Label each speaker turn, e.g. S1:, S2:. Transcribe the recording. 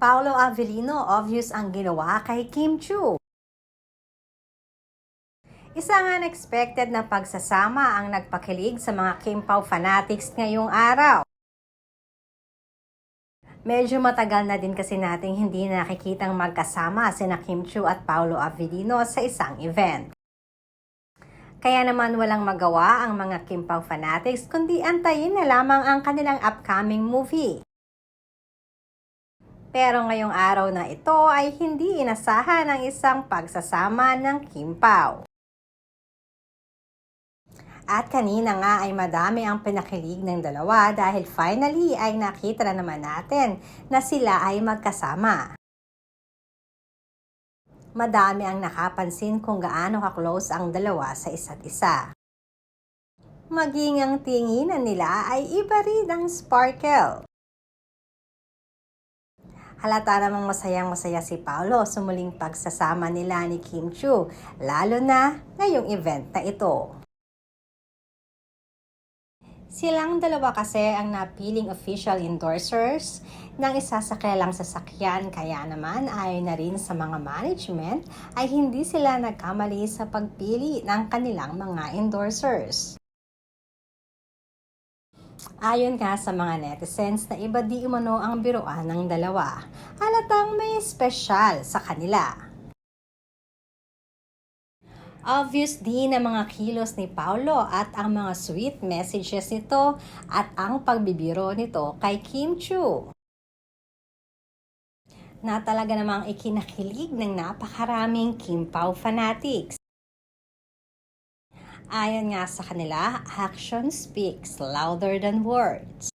S1: Paolo Avellino, obvious ang ginawa kay Kim Chiu. Isang unexpected na pagsasama ang nagpakilig sa mga Kim Pao fanatics ngayong araw. Medyo matagal na din kasi nating hindi nakikitang magkasama sina Kim Chiu at Paolo Avellino sa isang event. Kaya naman walang magawa ang mga Kim Pao fanatics kundi antayin na lamang ang kanilang upcoming movie. Pero ngayong araw na ito ay hindi inasahan ang isang pagsasama ng Kim Pao. At kanina nga ay madami ang pinakilig ng dalawa dahil finally ay nakita na naman natin na sila ay magkasama. Madami ang nakapansin kung gaano ka-close ang dalawa sa isa't isa. Maging ang tinginan nila ay iba rin ang sparkle. Halata namang masayang-masaya si Paolo sa muling pagsasama nila ni Kim Chiu, lalo na ngayong event na ito. Silang dalawa kasi ang napiling official endorsers ng isa sa kilalang sasakyan, kaya naman ayon na rin sa mga management ay hindi sila nagkamali sa pagpili ng kanilang mga endorsers. Ayon nga sa mga netizens na iba di umano ang biruan ng dalawa, halatang may espesyal sa kanila. Obvious din ang mga kilos ni Paolo at ang mga sweet messages nito at ang pagbibiro nito kay Kim Chiu, na talaga namang ikinakilig ng napakaraming Kim Pao fanatics. Ayon nga sa kanila, action speaks louder than words.